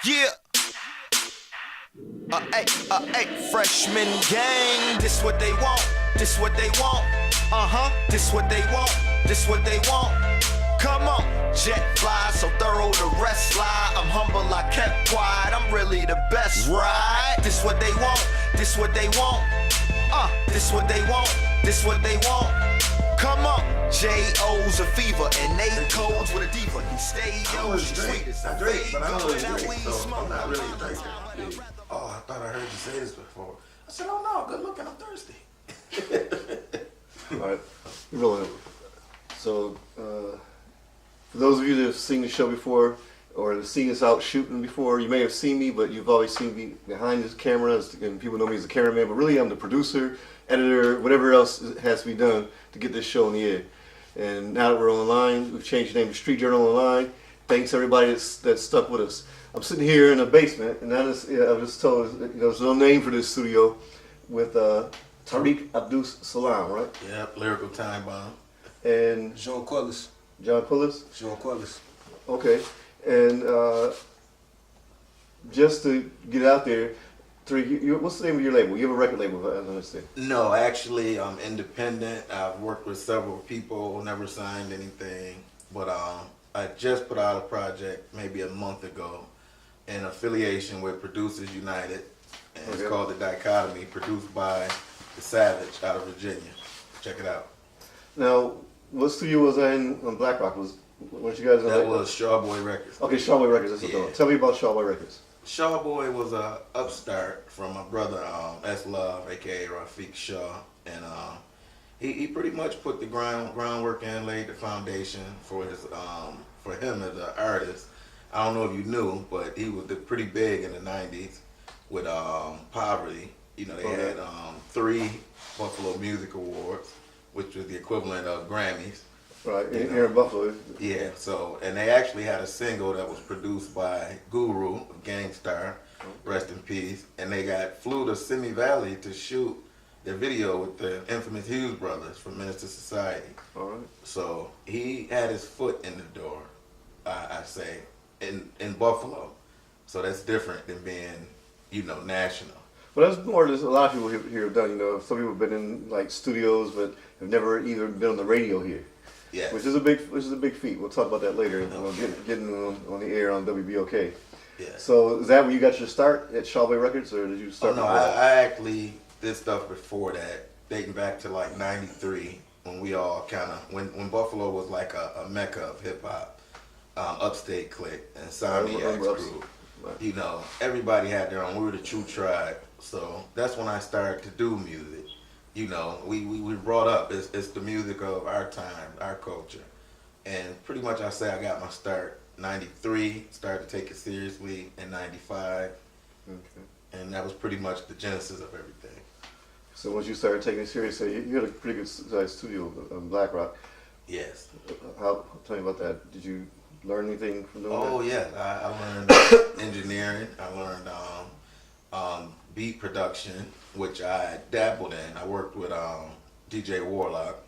Yeah. Freshman gang. This what they want. This what they want. This what they want. This what they want. Come on. Jet fly, so thorough the rest slide. I'm humble, I kept quiet. I'm really the best, right? This what they want. This what they want. This what they want. This what they want. Come on. J.O.'s a fever and they codes with a diva. He stay yo, she's sweet as I drink, but I don't really drink, so I'm not really a drinker. Yeah. Oh, I thought I heard you say this before. I said, oh no, good looking, I'm thirsty. All right, we're rolling. So, for those of you that have seen the show before or have seen us out shooting before, you may have seen me, but you've always seen me behind this camera, and people know me as a cameraman, but really I'm the producer, editor, whatever else has to be done to get this show in the air. And now that we're online, we've changed the name to Street Journal Online. Thanks everybody that's stuck with us. I'm sitting here in the basement, and I was just told there's no name for this studio with Tariq Abdul Salam, right? Yep, lyrical time bomb. And Jean Quillis. John Quillis? Jean Quillis. Okay. And just to get out there, Tariq, what's the name of your label? You have a record label, I understand. No, actually, I'm independent. I've worked with several people, never signed anything. But I just put out a project maybe a month ago in affiliation with Producers United. And it's called The Dichotomy, produced by The Savage out of Virginia. Check it out. Now, what studio was that in on Black Rock? Weren't you guys in That was Shawboy Records. Okay, Shawboy Records. That's what Yeah. I'm Tell me about Shawboy Records. Shawboy was a upstart from my brother S Love, aka Rafiq Shaw, and he pretty much put the groundwork in, laid the foundation for his for him as an artist. I don't know if you knew, but he was pretty big in the '90s with Poverty. You know, they had 3 Buffalo Music Awards, which was the equivalent of Grammys. Right, here in Buffalo. Yeah, so, and they actually had a single that was produced by Guru of Gangstar, rest in peace, and they flew to Simi Valley to shoot their video with the infamous Hughes brothers from Minister Society. All right. So he had his foot in the door, I say, in Buffalo. So that's different than being, national. Well, that's more than a lot of people here have done. Some people have been in like studios, but have never even been on the radio here. Yes. Which is a big feat. We'll talk about that later. Getting on the air on WBOK. Yes. So is that where you got your start at Shawboy Records, or did you start? Oh no, I actually did stuff before that, dating back to like '93 when we all when Buffalo was like a mecca of hip hop, Upstate Click and Insomniacs crew. Right. Everybody had their own. We were the true tribe. So that's when I started to do music. We brought up, it's the music of our time, our culture. And pretty much I say I got my start '93, started to take it seriously in '95. Okay. And that was pretty much the genesis of everything. So once you started taking it seriously, you had a pretty good sized studio in Black Rock. Yes. Tell me about that. Did you learn anything from doing that? Oh yeah, I learned engineering, I learned beat production, which I dabbled in. I worked with DJ Warlock,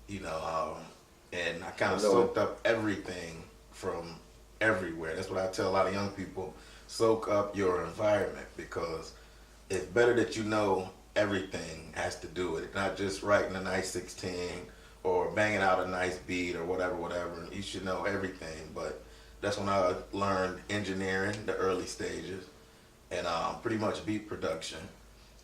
and I kind of soaked up everything from everywhere. That's what I tell a lot of young people: soak up your environment, because it's better that you know everything has to do with it, not just writing a nice 16 or banging out a nice beat or whatever. You should know everything. But that's when I learned engineering, the early stages, and pretty much beat production,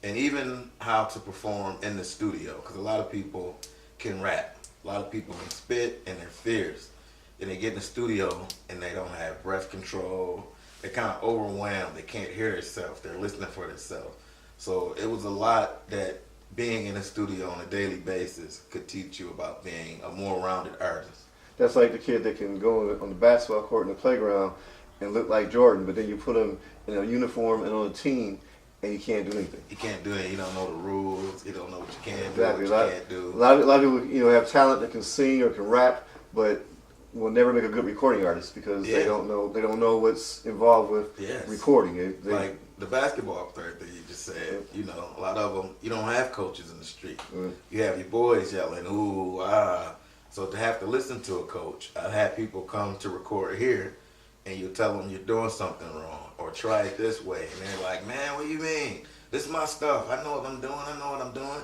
and even how to perform in the studio, because a lot of people can rap, a lot of people can spit, and they're fierce. Then they get in the studio and they don't have breath control, they're kind of overwhelmed, they can't hear themselves, they're listening for themselves. So it was a lot that being in the studio on a daily basis could teach you about being a more rounded artist. That's like the kid that can go on the basketball court in the playground and look like Jordan, but then you put him in a uniform and on a team, and he can't do anything. He can't do anything. He don't know the rules. He don't know what you can exactly. do, what you can't do. A lot of people, have talent that can sing or can rap, but will never make a good recording artist because they don't know what's involved with recording. They, like the basketball player that you just said. A lot of them, you don't have coaches in the street. You have your boys yelling, ooh, ah. So to have to listen to a coach, I've had people come to record here, and you tell them you're doing something wrong, or or try it this way. And they're like, man, what do you mean? This is my stuff. I know what I'm doing. I know what I'm doing.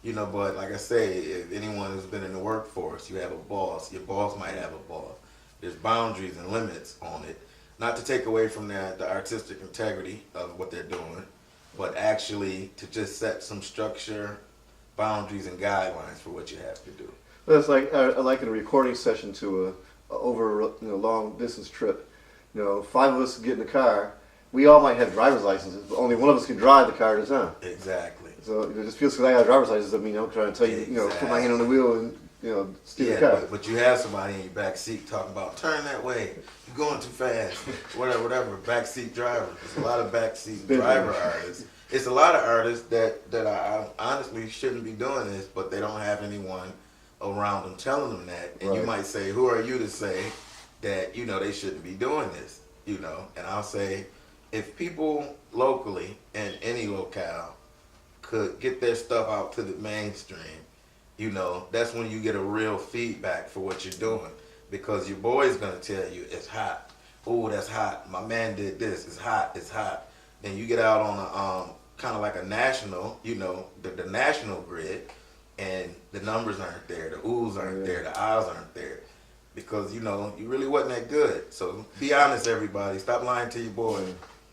You know, but like I say, if anyone who's been in the workforce, you have a boss. Your boss might have a boss. There's boundaries and limits on it. Not to take away from the artistic integrity of what they're doing, but actually to just set some structure, boundaries, and guidelines for what you have to do. That's like in a recording session to over a long distance trip. 5 of us get in the car. We all might have driver's licenses, but only one of us can drive the car at a time. Exactly. So it just feels because I got a driver's license doesn't mean I'm trying to tell you, put my hand on the wheel and steer the car. But you have somebody in your back seat talking about turn that way, you're going too fast, whatever. Backseat driver. There's a lot of backseat driver artists. It's a lot of artists that I honestly shouldn't be doing this, but they don't have anyone around them telling them that. And Right. you might say, who are you to say that they shouldn't be doing this? And I'll say, if people locally in any locale could get their stuff out to the mainstream, that's when you get a real feedback for what you're doing. Because your boy's gonna tell you it's hot. Oh, that's hot. My man did this. It's hot. It's hot. Then you get out on a kind of like a national, the national grid, and the numbers aren't there. The oohs aren't there. The ahs aren't there. Because you really wasn't that good. So be honest, everybody. Stop lying to your boy.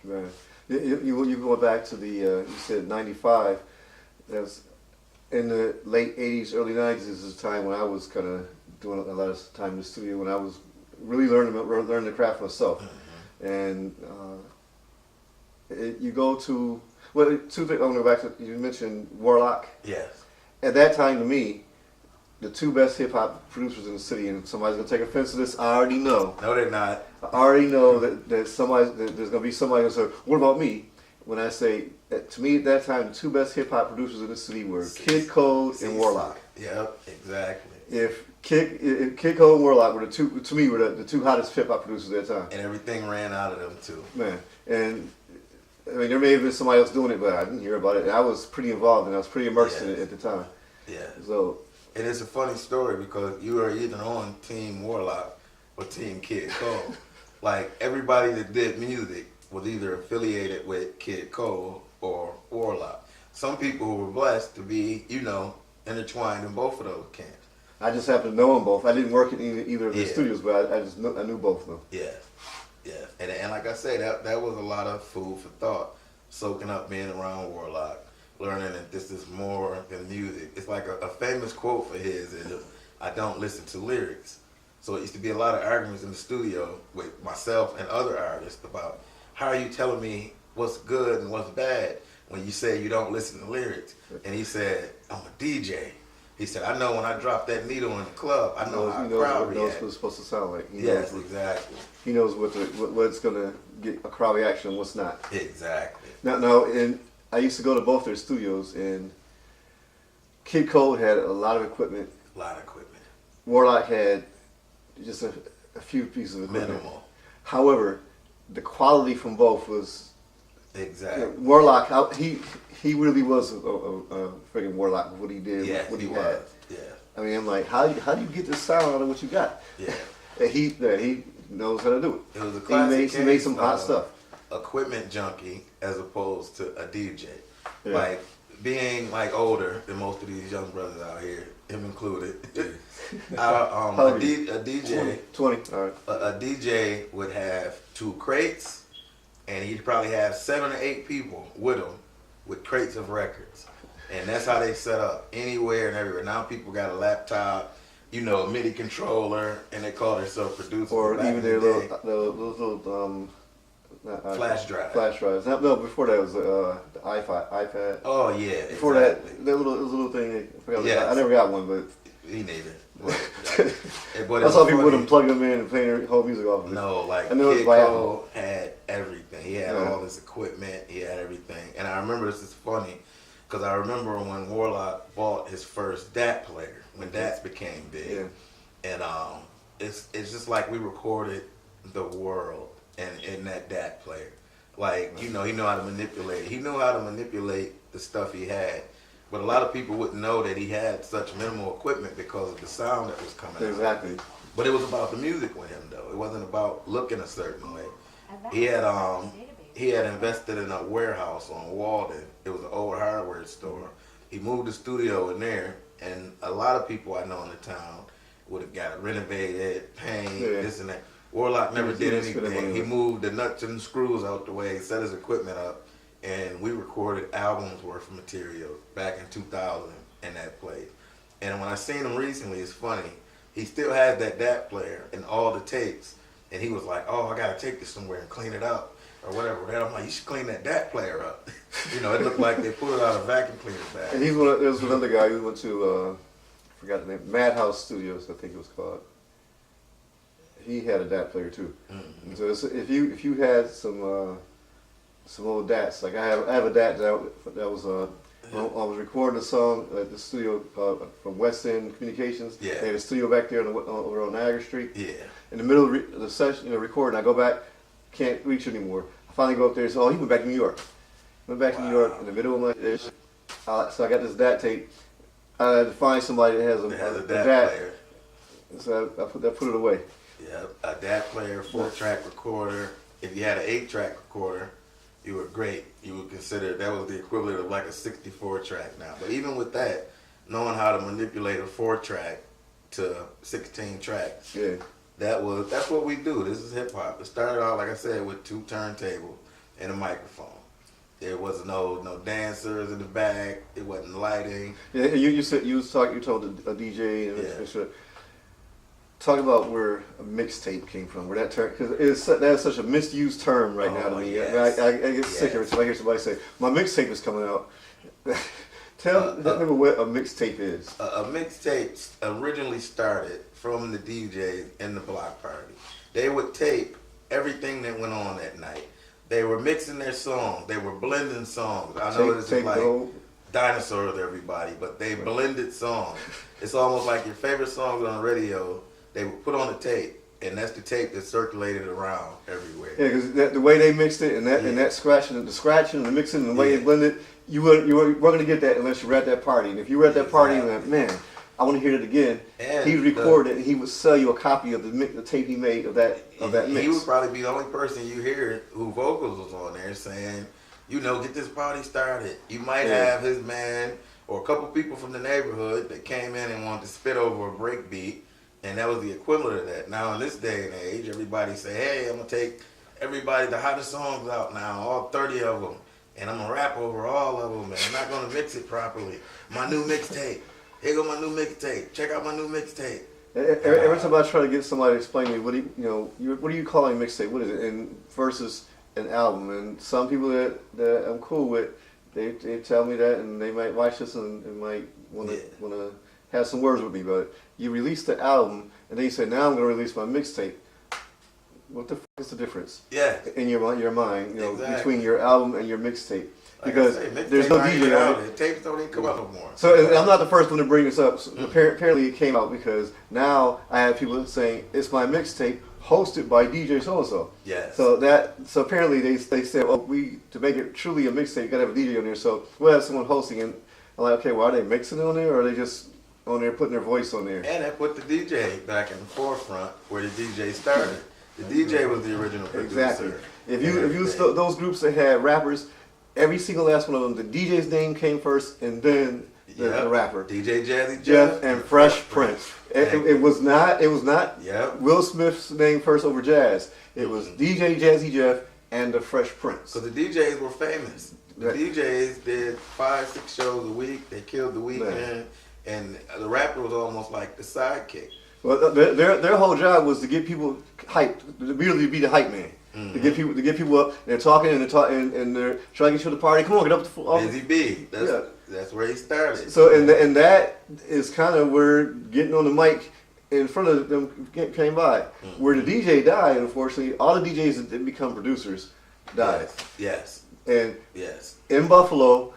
Right. You go back to the you said '95. That's in the late '80s, early '90s. This is a time when I was kind of doing a lot of time in the studio when I was really learning the craft myself. And you go to two things. I'm going to go back to you mentioned Warlock. Yes. At that time, to me, the 2 best hip hop producers in the city, and somebody's gonna take offense to this. I already know. No, they're not. I already know that there's gonna be somebody who's like, what about me? When I say that, to me at that time, the 2 best hip hop producers in the city were Kid Code and Warlock. Yep, exactly. If Kid Code and Warlock were the two hottest hip hop producers at that time. And everything ran out of them too. Man, and I mean there may have been somebody else doing it, but I didn't hear about it. And I was pretty involved and I was pretty immersed in it at the time. Yeah. So. And it's a funny story because you are either on Team Warlock or Team Kid Cole. Like everybody that did music was either affiliated with Kid Cole or Warlock. Some people who were blessed to be, intertwined in both of those camps. I just happen to know them both. I didn't work in either of the studios, but I knew both of them. Yeah, yeah. And like I say, that was a lot of food for thought, soaking up being around Warlock. Learning that this is more than music. It's like a famous quote for his is, I don't listen to lyrics. So it used to be a lot of arguments in the studio with myself and other artists about how are you telling me what's good and what's bad when you say you don't listen to lyrics. And he said, I'm a DJ. He said, I know when I drop that needle in the club, I know how a crowd reacts. He knows what it's supposed to sound like. Yes, exactly. He knows what's going to get a crowd reaction and what's not. Exactly. Now, and I used to go to both their studios, and Kid Code had a lot of equipment. A lot of equipment. Warlock had just a few pieces of equipment. Minimal. However, the quality from both was exactly. Warlock. He really was a freaking Warlock with what he did. Yeah, what he was. had. Yeah. I mean, I'm like, how do you get this sound out of what you got? Yeah. And he knows how to do it. It was a classic He made some hot stuff. Equipment junkie as opposed to a DJ. Yeah. Like being like older than most of these young brothers out here, him included. A DJ 20. All right. A DJ would have 2 crates, and he'd probably have 7 or 8 people with him with crates of records, and that's how they set up anywhere and everywhere. Now people got a laptop, a MIDI controller, and they call themselves producers. Or Back even in their the day, little flash drive. Flash drives. No, before that was the iPad. Oh yeah. Before exactly. that little thing. I forgot. Yes. I never got one, but he needed. I saw people with them plugging them in and playing their whole music off of it. No, like I knew it was Kid by Cole had everything. He had all this equipment. He had everything. And I remember, this is funny, because I remember when Warlock bought his first DAT player, when DATs became big. Yeah. And it's just like we recorded the world in that DAT player. Like, he knew how to manipulate. He knew how to manipulate the stuff he had. But a lot of people wouldn't know that he had such minimal equipment because of the sound that was coming out. Exactly. But it was about the music with him, though. It wasn't about looking a certain way. He had he had invested in a warehouse on Walden. It was an old hardware store. He moved the studio in there, and a lot of people I know in the town would have got it renovated, paint, this and that. Warlock never did anything. He moved the nuts and screws out the way, set his equipment up, and we recorded albums worth of material back in 2000 in that place. And when I seen him recently, it's funny. He still has that DAT player and all the tapes, and he was like, "Oh, I gotta take this somewhere and clean it up or whatever." Then I'm like, "You should clean that DAT player up." You know, it looked like they pulled it out of a vacuum cleaner bag. And there's another guy who went to, forgot the name, Madhouse Studios, I think it was called. He had a DAT player too. Mm-hmm. So if you had some old DATs, like I have a DAT that was I was recording a song at the studio from West End Communications. Yeah. They had a studio back there over on Niagara Street. Yeah. In the middle of the session, recording, I go back, can't reach anymore. I finally go up there and say, "Oh, he went back to New York." Went back to New York in the middle of my dish. So I got this DAT tape. I had to find somebody that has a DAT player. So I put it away. Yeah, a DAT player, 4-track recorder. If you had an 8-track recorder, you were great. You would consider that was the equivalent of like a 64-track now. But even with that, knowing how to manipulate a 4-track to 16 tracks, that's what we do. This is hip hop. It started out, like I said, with 2 turntables and a microphone. There was no dancers in the back. It wasn't lighting. Yeah, you said you told a DJ and talk about where a mixtape came from, where that term, because that's such a misused term right now to me. Yes. I get sick of it when I hear somebody say, "My mixtape is coming out." Tell people what a mixtape is. A mixtape originally started from the DJs in the block party. They would tape everything that went on that night. They were mixing their songs. They were blending songs. I know this is like dinosaurs, everybody, but they blended songs. It's almost like your favorite songs on the radio. They would put on a tape, and that's the tape that circulated around everywhere. Yeah, because the way they mixed it, and that scratching, and the mixing, and the way they blended, you weren't going to get that unless you were at that party. And if you were at that party, and like, man, I want to hear it again. And he would record it, and he would sell you a copy of the tape he made of that mix. He would probably be the only person you hear who vocals was on there saying, get this party started. You might have his man or a couple people from the neighborhood that came in and wanted to spit over a break beat. And that was the equivalent of that. Now in this day and age, everybody say, "Hey, I'm gonna take the hottest songs out now, all 30 of them, and I'm gonna rap over all of them, and I'm not gonna mix it properly. My new mixtape. Here go my new mixtape. Check out my new mixtape." Every time I try to get somebody to explain to me what are you calling a mixtape? What is it? And versus an album. And some people that I'm cool with, they tell me that, and they might watch this and might want to have some words with me, but you release the album, and then you say, "Now I'm going to release my mixtape." What the is the difference? Yeah. In your mind, exactly. Between your album and your mixtape, like because there's no DJ on it. Tapes don't even come out no more. So I'm not the first one to bring this up. So apparently, it came out because now I have people saying it's my mixtape hosted by DJ so and so. Yes. So apparently they said, "Oh, to make it truly a mixtape, you got to have a DJ on there." So we'll have someone hosting, and I'm like, "Okay, well, are they mixing it on there, or are they just on there putting their voice on there?" And that put the DJ back in the forefront where the DJ started. The DJ was the original producer. Exactly. If you those groups that had rappers, every single last one of them, the DJ's name came first, and then the rapper. DJ Jazzy Jeff and Fresh Prince. It was not Will Smith's name first over Jazz. It was DJ Jazzy Jeff and the Fresh Prince. Because the DJs were famous. The DJs did 5-6 shows a week. They killed the weekend. And the rapper was almost like the sidekick. Well, their whole job was to get people hyped, to really be the hype man, to get people up. And they're talking and they're trying to get you to the party. Come on, get up to the floor. Busy B. That's where he started. So and that is kind of where getting on the mic in front of them came by. Where the DJ died, unfortunately, all the DJs that become producers died. Yes. And in Buffalo,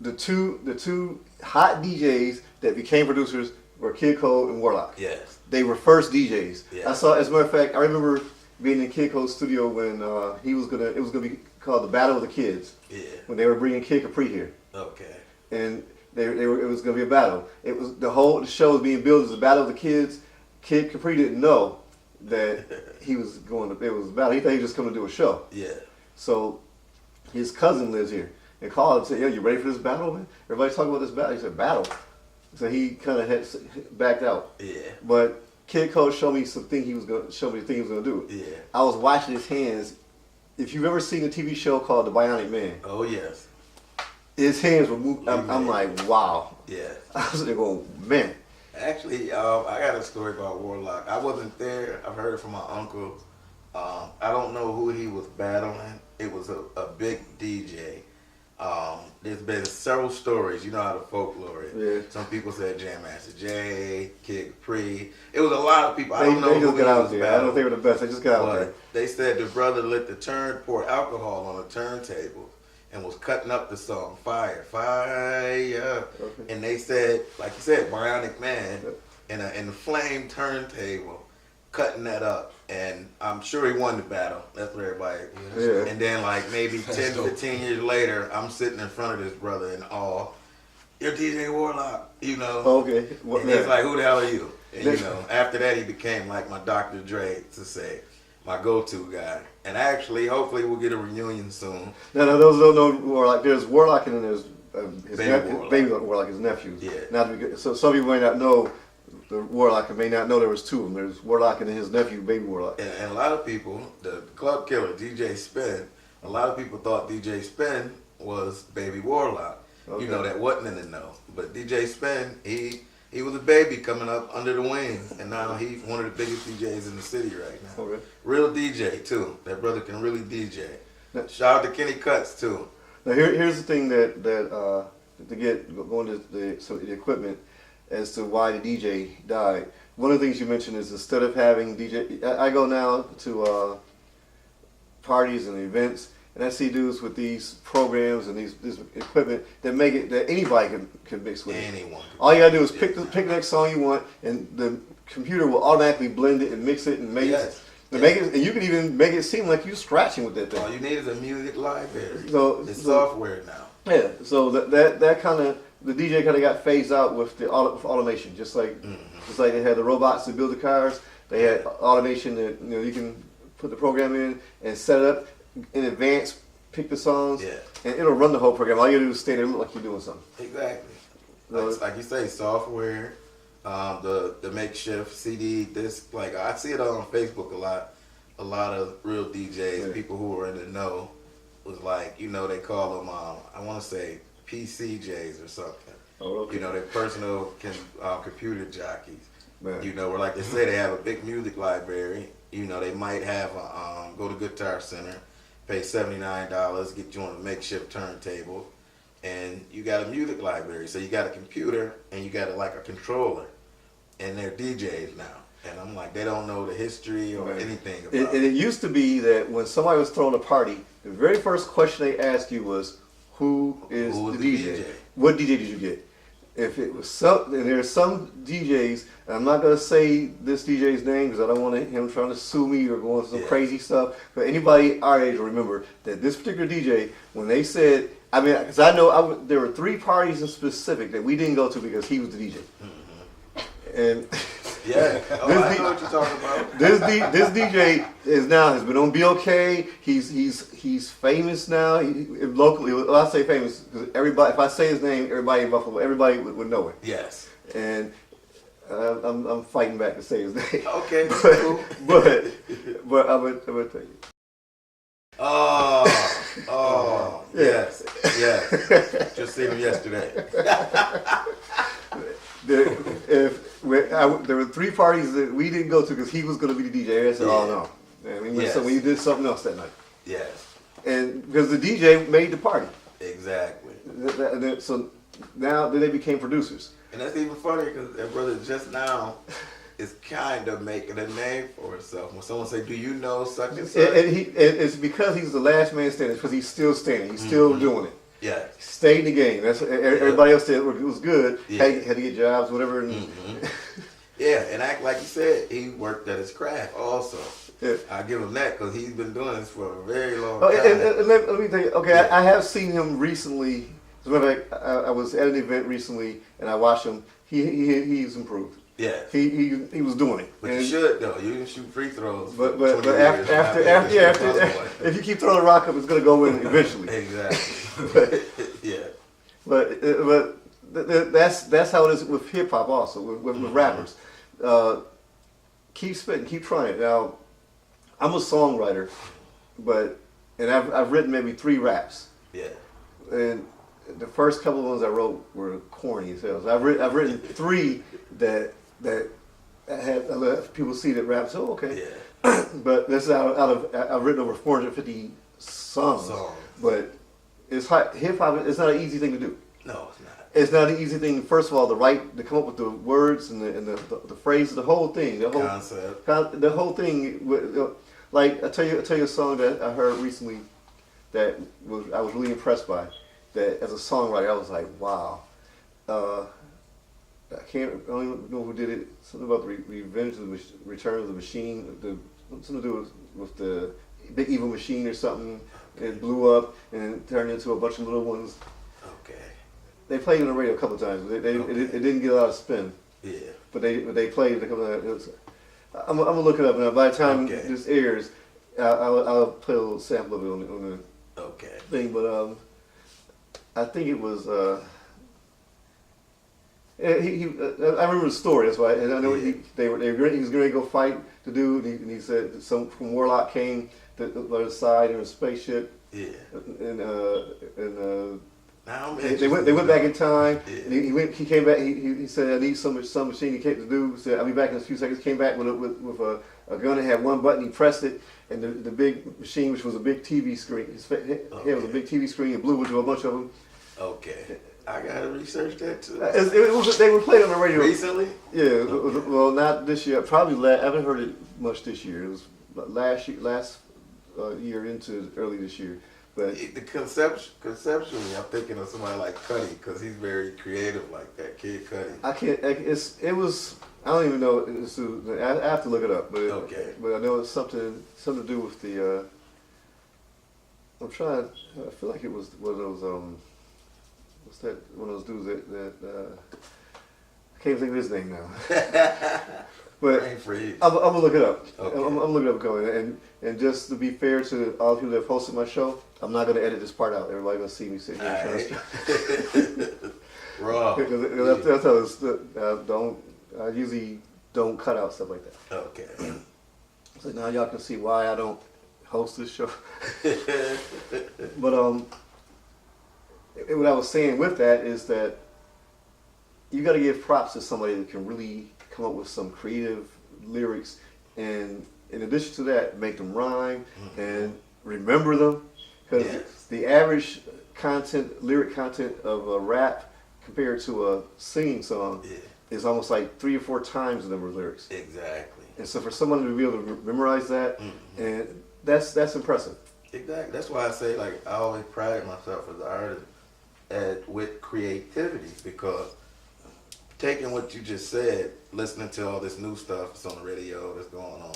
the two hot DJs that became producers were Kid Cole and Warlock. Yes. They were first DJs. Yes. I saw, as a matter of fact, I remember being in Kid Cole's studio when it was gonna be called the Battle of the Kids. Yeah. When they were bringing Kid Capri here. Okay. And it was gonna be a battle. It was the show was being billed as the Battle of the Kids. Kid Capri didn't know that it was a battle. He thought he was just coming to do a show. Yeah. So his cousin lives here, and called and said, "Yo, you ready for this battle, man? Everybody's talking about this battle." He said, "Battle." So he kind of had backed out. Yeah. But Kid Cole showed me something he was gonna show me the thing he was gonna do. Yeah. I was watching his hands. If you've ever seen a TV show called The Bionic Man, Oh yes. his hands were moving. I'm like, wow. Yeah. I was there going, man. Actually, I got a story about Warlock. I wasn't there. I've heard it from my uncle. I don't know who he was battling. It was a big DJ. There's been several stories. You know how the folklore is. Yeah. Some people said Jam Master Jay, Kid Capri. It was a lot of people. I don't know They who just he got out was there. I battling. don't think they were the best. They just got out there. But they said the brother lit poured alcohol on the turntable and was cutting up the song Fire, Fire. Okay. And they said, like you said, Bionic Man in a flame turntable, cutting that up. And I'm sure he won the battle. That's what everybody. Yeah. And then like maybe 10, 15 years later, I'm sitting in front of this brother in awe. You're DJ Warlock, you know. Okay. And he's like, who the hell are you? And you know, after that he became like my Dr. Dre, to say, my go-to guy. And actually, hopefully we'll get a reunion soon. No, those don't know Warlock. There's Warlock and then there's his Warlock. baby Warlock, his nephews. Yeah. Not to be, so some people may not know the Warlock and may not know there was two of them. There's Warlock and then his nephew, Baby Warlock. And a lot of people, the club killer, DJ Spin, a lot of people thought DJ Spin was Baby Warlock. Okay. You know, that wasn't in the know. But DJ Spin, he was a baby coming up under the wings, and now he's one of the biggest DJs in the city right now. Okay. Real DJ too. That brother can really DJ. Now- Shout out to Kenny Cuts too. Now here's the thing that to get going to the equipment as to why the DJ died. One of the things you mentioned is instead of having DJ, I go now to parties and events, and I see dudes with these programs and this equipment that make it that anybody can mix with it. Anyone. All you gotta do is pick the next song you want, and the computer will automatically blend it and mix it and make Yes. it. Make it, and you can even make it seem like you're scratching with that thing. All you need is a music library. So- It's so- software now. Yeah, so that kind of the DJ kind of got phased out with the automation, just like they had the robots that build the cars. They had automation that you can put the program in and set it up in advance, pick the songs, Yeah. and it'll run the whole program. All you do is stay there, and look like you're doing something. Exactly. No. Like you say, software, the makeshift CD disc. Like I see it on Facebook a lot. A lot of real DJs, Yeah. people who are in the know, was like, they call them, I want to say PCJs or something. Oh, okay. They're personal computer jockeys. Man. Where like they say they have a big music library. They might have go to Guitar Center, pay $79, get you on a makeshift turntable, and you got a music library. So you got a computer and you got a controller, and they're DJs now. And I'm like, they don't know the history or Right. anything about And it used to be that when somebody was throwing a party, the very first question they asked you was, "Who is Who the was the DJ? DJ? What DJ did you get?" If it was some, and there's some DJs, and I'm not gonna say this DJ's name because I don't want him trying to sue me or going some Yeah. crazy stuff. But anybody our age will remember that this particular DJ, when they said, I mean, because I know there were 3 parties in specific that we didn't go to because he was the DJ, and. Yeah. Oh, This I D- know what you're talking about. This DJ has been on BOK. He's famous now. Locally, well, I say famous because everybody. If I say his name, everybody in Buffalo, everybody would know it. Yes. And I'm fighting back to say his name. Okay. Cool. But I'm gonna tell you. Oh, yes. Just seen him yesterday. There were 3 parties that we didn't go to because he was going to be the DJ. I said, "Oh no!" And Yes. so we did something else that night. Yes. And because the DJ made the party. Exactly. So now then they became producers. And that's even funny because that brother just now is kind of making a name for himself. When someone say, "Do you know such and such?" And it's because he's the last man standing. It's because he's still standing. He's still doing it. Yeah. He stayed in the game. That's everybody else said it was good. Yeah. Had to get jobs, whatever. And Yeah, and act like you said, he worked at his craft also. Yeah. I give him that because he's been doing this for a very long Oh, time. and let me tell you. Okay, I have seen him recently. As a matter of fact, I was at an event recently and I watched him. He's improved. Yeah. He was doing it. But you should though. You can shoot free throws. But for 20 years, after if you keep throwing the rock up, it's gonna go in eventually. Exactly. Yeah. But that's how it is with hip hop also with rappers. Keep spitting, keep trying. Now, I'm a songwriter, and I've written maybe 3 raps. Yeah. And the first couple of ones I wrote were corny as hell. So I've written 3 that had let people see that rap. So okay. Yeah. But this is out of I've written over 450 songs. But hip hop. It's not an easy thing to do. No, it's not. It's not an easy thing. First of all, to come up with the words and the phrases, the whole thing, the whole concept, the whole thing. Like I tell you a song that I heard recently that I was really impressed by. That as a songwriter, I was like, wow. I don't even know who did it. Something about the Revenge of the Return of the Machine. Something to do with the Big Evil Machine or something. It blew up and it turned into a bunch of little ones. Okay. They played it on the radio a couple of times. It didn't get a lot of spin. Yeah. But they played it a couple of times. I'm gonna look it up now. By the time this airs, I'll play a little sample of it on the thing. But I think it was. I remember the story. That's why, and I know he was going to go fight the dude, and he said that some from Warlock came to the other side in a spaceship. Yeah. And now they went back in time. Yeah. And he came back. He said, "I need some machine." He came to do. Said, "I'll be back in a few seconds." Came back with a gun that had one button. He pressed it, and the big machine, which was a big TV screen, his head was a big TV screen. It blew into a bunch of them. Okay. I gotta research that too. They were playing on the radio recently. Yeah. Okay. Well, not this year. Probably I haven't heard it much this year. It was last year into early this year. But the conceptually, I'm thinking of somebody like Cudi because he's very creative like that. Kid Cudi. I can't. It was. I don't even know. I have to look it up. But But I know it's something to do with the. I'm trying. I feel like it was one of those. What's that? One of those dudes that I can't think of his name now. But I'm gonna look it up. Okay. I'm gonna look it up going. And just to be fair to all the people that have hosted my show, I'm not gonna edit this part out. Everybody gonna see me sitting here trying to. Raw. That's how it's. I usually don't cut out stuff like that. Okay. So now y'all can see why I don't host this show. But what I was saying with that is that you got to give props to somebody that can really come up with some creative lyrics, and in addition to that, make them rhyme and remember them. Because the average lyric content of a rap compared to a singing song is almost like 3 or 4 times the number of lyrics. Exactly. And so for someone to be able to memorize that, and that's impressive. Exactly. That's why I say, like, I always pride myself as an artist with creativity, because taking what you just said, listening to all this new stuff that's on the radio that's going on,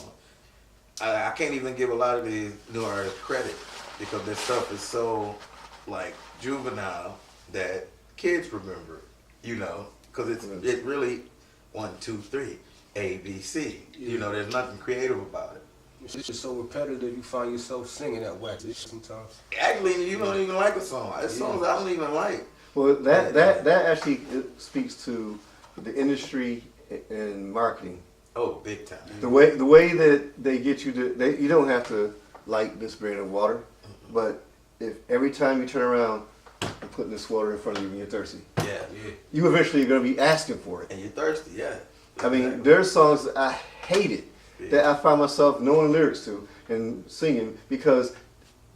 I can't even give a lot of these new artists credit because their stuff is so like juvenile that kids remember, because it really 1, 2, 3, A, B, C. There's nothing creative about it. It's just so repetitive, you find yourself singing that whack sometimes. Actually, you don't even like a song. There's songs I don't even like. Well, that actually speaks to the industry and marketing. Oh, big time. The way that they get you to, you don't have to like this brand of water, but if every time you turn around and putting this water in front of you and you're thirsty, you eventually are going to be asking for it. And you're thirsty, yeah. I mean, there's songs that I hated that I find myself knowing the lyrics to and singing because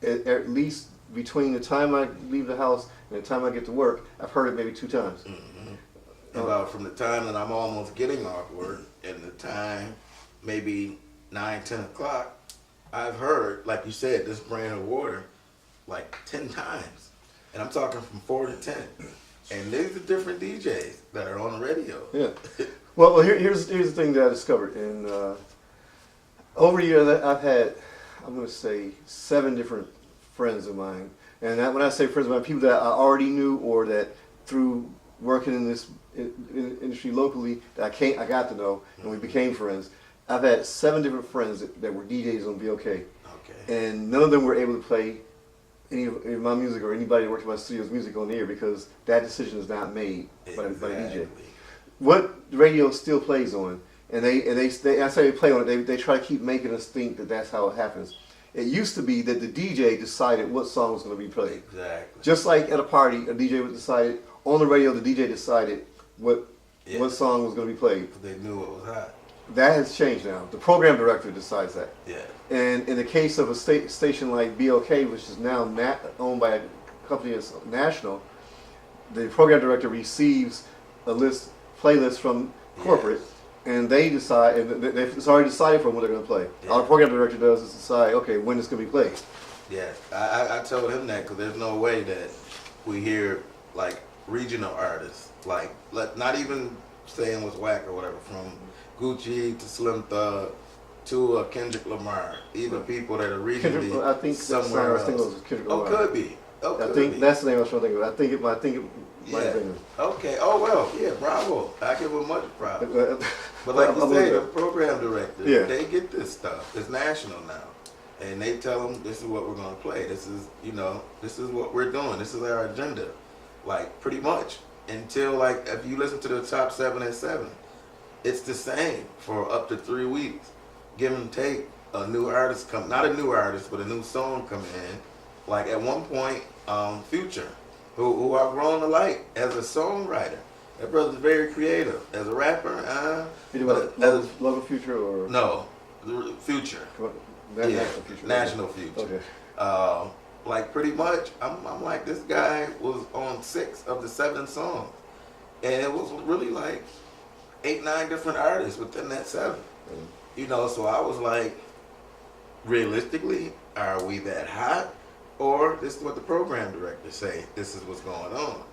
at least between the time I leave the house and the time I get to work, I've heard it maybe 2 times. About from the time that I'm almost getting off work and the time maybe 9, 10 o'clock, I've heard, like you said, this brand of water like 10 times. And I'm talking from 4 to 10. And these are different DJs that are on the radio. Yeah. Well, here's the thing that I discovered. And over the years, I've had, I'm going to say, 7 different friends of mine. And when I say friends of mine, people that I already knew or that through working in this industry locally that I got to know, and we became friends. I've had 7 different friends that were DJs on BOK, Okay. and none of them were able to play any of my music or anybody that worked in my studio's music on the air because that decision is not made by the DJ. What the radio still plays on, and I say they play on it. They try to keep making us think that that's how it happens. It used to be that the DJ decided what song was going to be played. Exactly. Just like at a party, a DJ would decide on the radio. The DJ decided what song was going to be played. They knew it was hot. That has changed now. The program director decides that. Yeah. And in the case of a station like BOK, which is now owned by a company that's national, the program director receives a playlist from corporate, and they decide, and it's already decided for them what they're going to play. Yeah. All the program director does is decide, okay, when it's going to be played. Yeah, I told him that because there's no way that we hear like regional artists, like not even saying what's whack or whatever, from Gucci to Slim Thug to Kendrick Lamar, even people that are regionally I think somewhere that's else. Kendrick Oh, Lamar. could be. Oh, I could think be. that's the name I was trying to think of. I think it might have been. Okay. Oh well. Yeah. Bravo. I give him much props. But But like you say, the program director, Yeah. they get this stuff. It's national now, and they tell them this is what we're gonna play. This is this is what we're doing. This is our agenda. Like pretty much until like if you listen to the top 7 at 7, it's the same for up to 3 weeks. Give and take. A new artist not a new artist, but a new song coming in. Like at one point, Future, who I've grown to like as a songwriter. That brother's very creative. As a rapper, You know what, Love of Future or no, Future. National Future? National Future. Okay. Like pretty much, I'm like, this guy was on 6 of the 7 songs, and it was really like 8, 9 different artists within that 7. So I was like, realistically, are we that hot? Or this is what the program directors say, this is what's going on.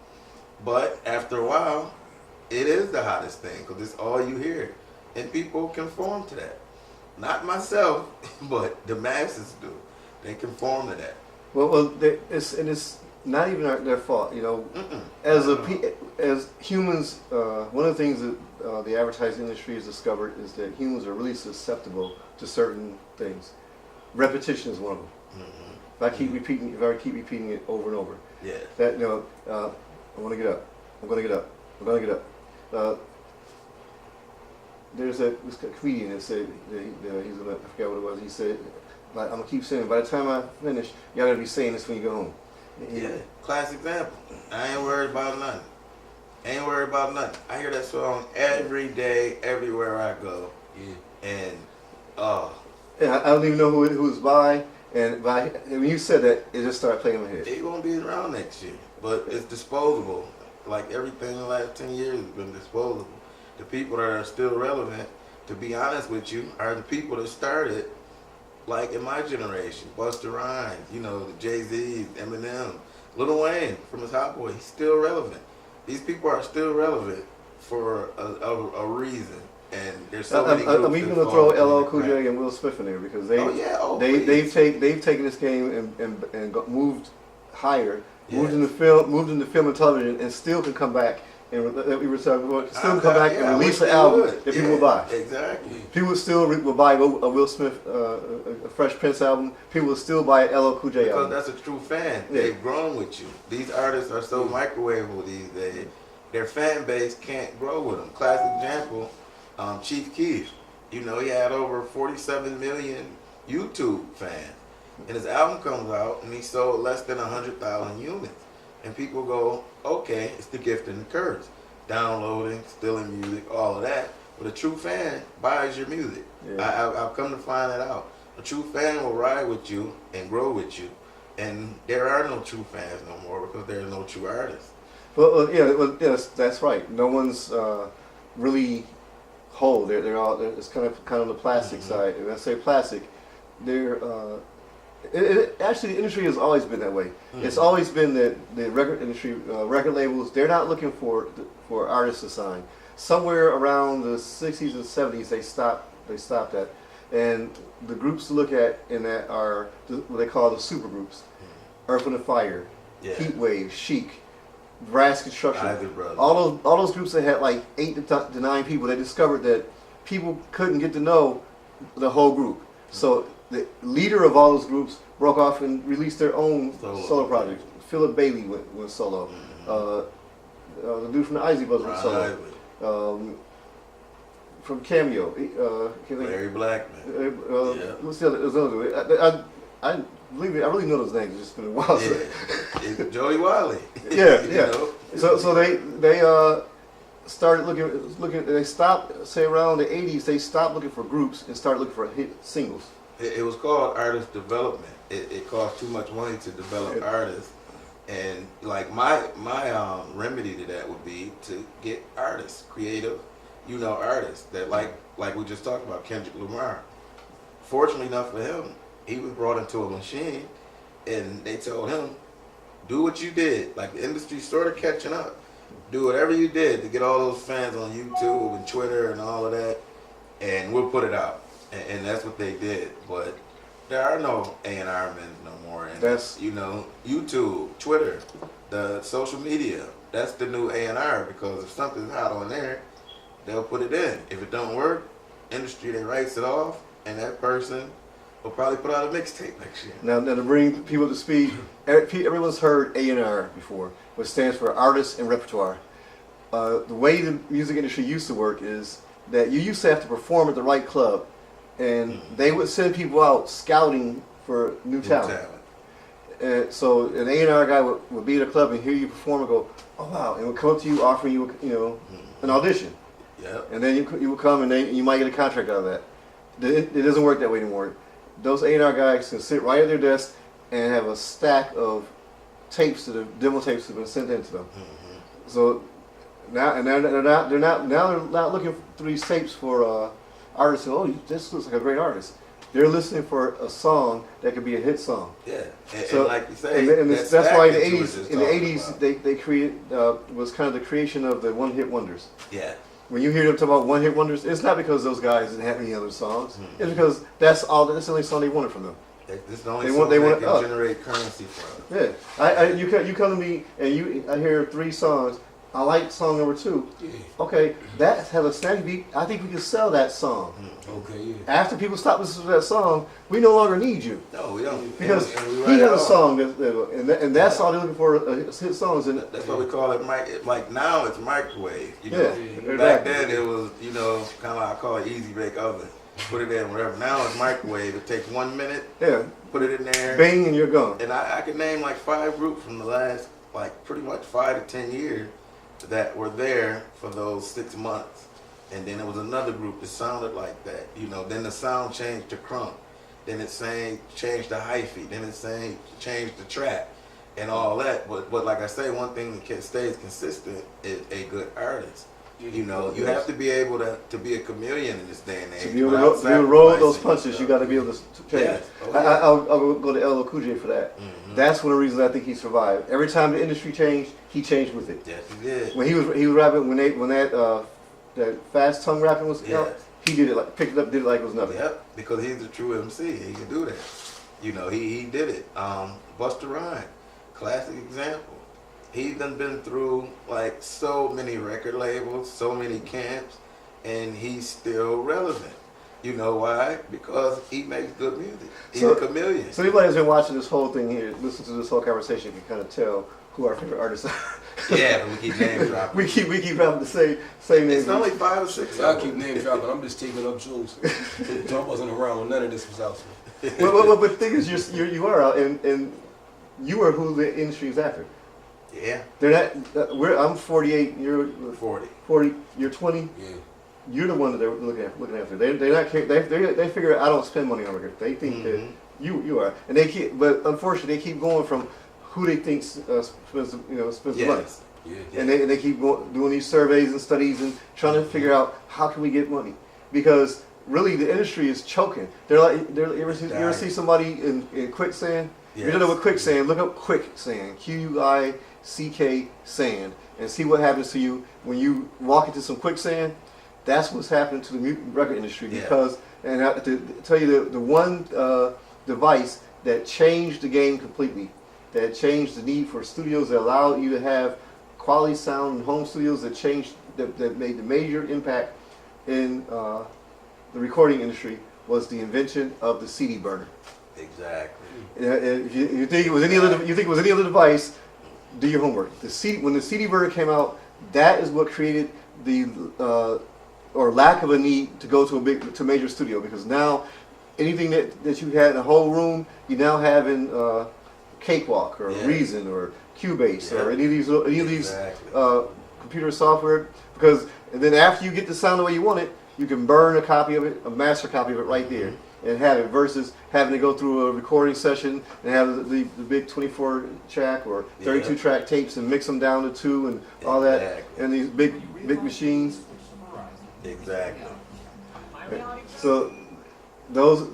But after a while, it is the hottest thing because it's all you hear. And people conform to that. Not myself, but the masses do. They conform to that. Well, it's not even their fault. As humans, one of the things that the advertising industry has discovered is that humans are really susceptible to certain things. Repetition is one of them. If I keep repeating it over and over. Yeah. That I'm gonna get up. I'm gonna get up. I'm gonna get up. There's this comedian that said I forgot what it was. He said, I'm gonna keep saying. By the time I finish, y'all gotta be saying this when you go home. Yeah. Classic example. I ain't worried about nothing. Ain't worried about nothing. I hear that song every day, everywhere I go. Yeah. And I don't even know who it was by. And when you said that, it just started playing in my head. it won't be around next year. But it's disposable. Like everything in the last 10 years has been disposable. The people that are still relevant, to be honest with you, are the people that started, like in my generation, Busta Rhymes, the Jay-Z, Eminem, Lil Wayne from his Hot Boy, he's still relevant. These people are still relevant for a reason. And there's so many groups. I'm even going to throw LL Cool J and Will Smith in there because they've taken this game and moved higher, moved into film and television, and still can come back and release an album that people will buy. Exactly. People still will buy a Will Smith, a Fresh Prince album. People will still buy an LL Cool J album. Because that's a true fan. Yeah. They've grown with you. These artists are so microwavable these days. Their fan base can't grow with them. Classic example. Chief Keef, he had over 47 million YouTube fans, and his album comes out and he sold less than 100,000 units, and people go, okay, it's the gift and the curse, downloading, stealing music, all of that. But a true fan buys your music. Yeah. I've come to find that out. A true fan will ride with you and grow with you, and there are no true fans no more because there are no true artists. Well, yes, that's right. No one's really whole. They're all. It's kind of the plastic side. And when I say plastic, they're. Actually, the industry has always been that way. It's always been that the record industry, record labels, they're not looking for artists to sign. Somewhere around the 60s and 70s, they stopped that. And the groups to look at in that are what they call the super groups: Earth, Wind and Fire, Heat Wave, Chic. Brass Construction, Ivy Brothers. all those groups that had like 8 to 9 people, they discovered that people couldn't get to know the whole group. So the leader of all those groups broke off and released their own solo project. Philip Bailey went solo. The dude from the Isley Brothers went solo. From Cameo, Larry Blackman. What's the other? There's another. I really know those names. It's just been a while. It's Joey Wiley. Yeah. You know? So they started looking. They stopped, say around the '80s. They stopped looking for groups and started looking for hit singles. It was called artist development. It cost too much money to develop artists, and like my remedy to that would be to get artists, creative, artists that like we just talked about, Kendrick Lamar. Fortunately enough for him, he was brought into a machine, and they told him, do what you did. Like the industry's sort of catching up. Do whatever you did to get all those fans on YouTube and Twitter and all of that, and we'll put it out. And that's what they did. But there are no A&R men no more. And that's YouTube, Twitter, the social media. That's the new A&R, because if something's hot on there, they'll put it in. If it don't work, industry then writes it off, and that person will probably put out a mixtape next year. Now to bring people to speed, everyone's heard A&R before, which stands for Artists and Repertoire. The way the music industry used to work is that you used to have to perform at the right club, and they would send people out scouting for new talent. And so an A&R guy would be at a club and hear you perform and go, oh wow, and would come up to you offering you, an audition. Yeah. And then you would come and then you might get a contract out of that. It doesn't work that way anymore. Those A&R guys can sit right at their desk and have a stack of tapes, demo tapes that have been sent in to them. So now they're not looking through these tapes for artists. Oh, this looks like a great artist. They're listening for a song that could be a hit song. Yeah, and so like you say, that's why in the '80s they created was kind of the creation of the one-hit wonders. Yeah. When you hear them talk about one-hit wonders, it's not because those guys didn't have any other songs. It's because that's the only song they wanted from them. This is the only song that can generate currency for them. Yeah, you come to me and I hear 3 songs. I like song number 2. Yeah. Okay, that has a snappy beat. I think we can sell that song. Okay, yeah. After people stop listening to that song, we no longer need you. No, we don't. Because he has a song, and that's all they're looking for, hit songs. And that's what we call it. Like now, it's microwave. Yeah. Back then it was, kind of like I call it easy bake oven. Put it in whatever. Now it's microwave. It takes 1 minute. Yeah. Put it in there. Bang, and you're gone. And I can name like 5 groups from the last pretty much 5 to 10 years that were there for those 6 months. And then there was another group that sounded like that. Then the sound changed to crunk. Then it changed to hyphy. Then it changed to trap and all that. But like I say, one thing that stays consistent is a good artist. You have to be able to be a chameleon in this day and age. To be able to roll those punches, you got to be able to change. Yes. I'll go to LL Cool J for that. That's one of the reasons I think he survived. Every time the industry changed, he changed with it. Yes, he did. When he was rapping, when that fast tongue rapping was out, he did it picked it up, did it like it was nothing. Yep, because he's a true MC. He can do that. He did it. Busta Rhymes, classic example. He's done been through so many record labels, so many camps, and he's still relevant. You know why? Because he makes good music. He's a chameleon. So anybody who's been watching this whole thing here, listen to this whole conversation, can kind of tell who our favorite artists are. Yeah, we keep name dropping. we keep having the same names. It's only 5 or 6. I keep name dropping. I'm just taking up jewels. I wasn't around when none of this was out. But the thing is, you are out, and you are who the industry is after. Yeah. They're not. I'm 48. You're 40. 40. You're 20. Yeah. You're the one that they're looking after. They're not. They figure I don't spend money on records. They think that you are, and they keep. But unfortunately, they keep going from who they think spends the money. Yeah. And they keep doing these surveys and studies and trying to figure out how can we get money, because really the industry is choking. You ever see somebody in quicksand? Yes. You don't know what quicksand? Look up quicksand. QUICK sand, and see what happens to you when you walk into some quicksand. That's what's happening to the record industry, because, and I have to tell you the one device that changed the game completely, that changed the need for studios, that allowed you to have quality sound in home studios that changed, that made the major impact in the recording industry was the invention of the CD burner. Exactly. If you think it was any other, you think it was any other device, do your homework. The CD, when the CD burner came out, that is what created the or lack of a need to go to a major studio, because now anything that you had in a whole room, you now have in Cakewalk or Reason or Cubase or any of these computer software. Because and then after you get the sound the way you want it, you can burn a copy of it, a master copy of it right there, and have it, versus having to go through a recording session and have the big 24 track or 32 track tapes and mix them down to 2 and all that, and these big machines. Exactly. So those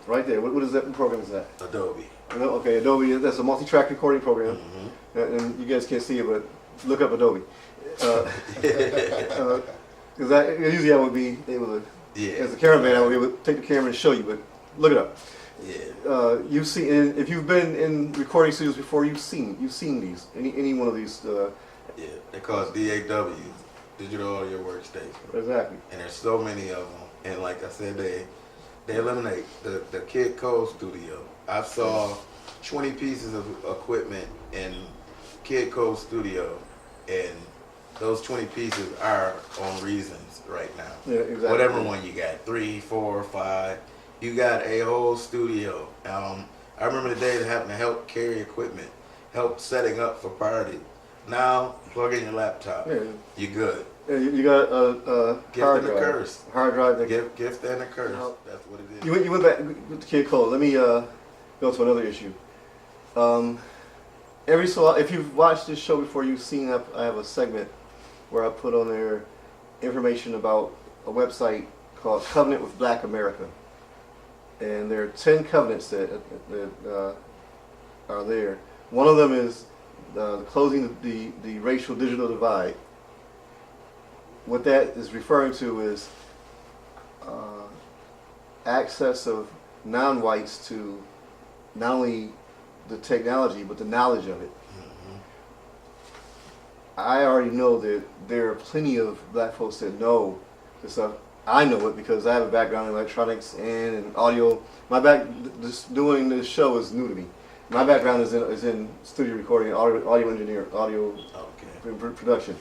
right there. What is that program? Is that Adobe. Okay, Adobe. That's a multi-track recording program, and you guys can't see it, but look up Adobe. Because usually I would be able to, as a cameraman, I would be able to take the camera and show you, but look it up. Yeah. You've seen, if you've been in recording studios before, you've seen these, any one of these. Yeah, they're called DAW, Digital Audio Workstation. Exactly. And there's so many of them. And like I said, they eliminate the Kid Cole studio. I saw 20 pieces of equipment in Kid Cole studio, and those 20 pieces are on Reasons right now. Yeah, exactly. Whatever one you got, 3, 4, 5, you got a whole studio. I remember the day that happened to help carry equipment, help setting up for party. Now, plug in your laptop. Yeah. You're good. Yeah, you got a gift hard and drive. A curse. Hard drive. Gift and a curse. That's what it is. You went back to Kid Cole. Let me go to another issue. If you've watched this show before, you've seen I have a segment where I put on there information about a website called Covenant with Black America, and there are 10 covenants that are there. One of them is closing the racial digital divide. What that is referring to is access of non-whites to not only the technology but the knowledge of it. I already know that there are plenty of black folks that know this stuff. I know it because I have a background in electronics and in audio. Doing this show is new to me. My background is in studio recording, audio engineer, audio production.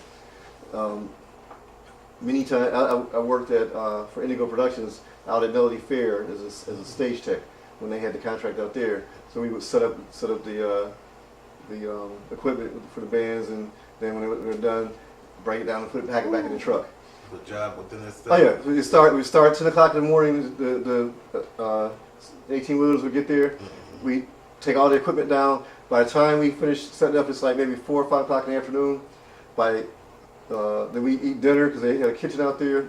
Many times I worked for Indigo Productions out at Melody Fair as a stage tech when they had the contract out there. So we would set up the equipment for the bands, and then when they were done, break it down and pack it back in the truck. Good job within this. Oh yeah, we start 10 o'clock in the morning. The 18-wheelers would get there. We take all the equipment down. By the time we finish setting up, it's like maybe 4 or 5 o'clock in the afternoon. Then we eat dinner because they had a kitchen out there.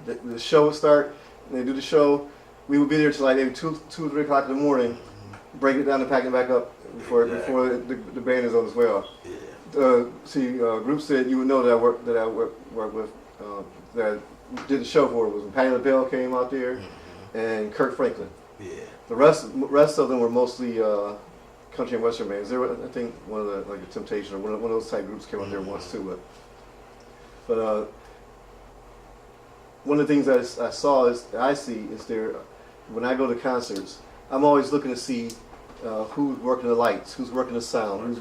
The show would start, and they do the show. We would be there till like maybe 2 or 3 o'clock in the morning, break it down and pack it back up before the band is on its way off. Group said you would know that I worked with that I did the show for was when Patti LaBelle came out there and Kirk Franklin. Yeah. The rest of them were mostly country and western bands. There were, I think, one of the Temptation or one of those type groups came out there once too. But one of the things I see is there when I go to concerts, I'm always looking to see who's working the lights, who's working the sound,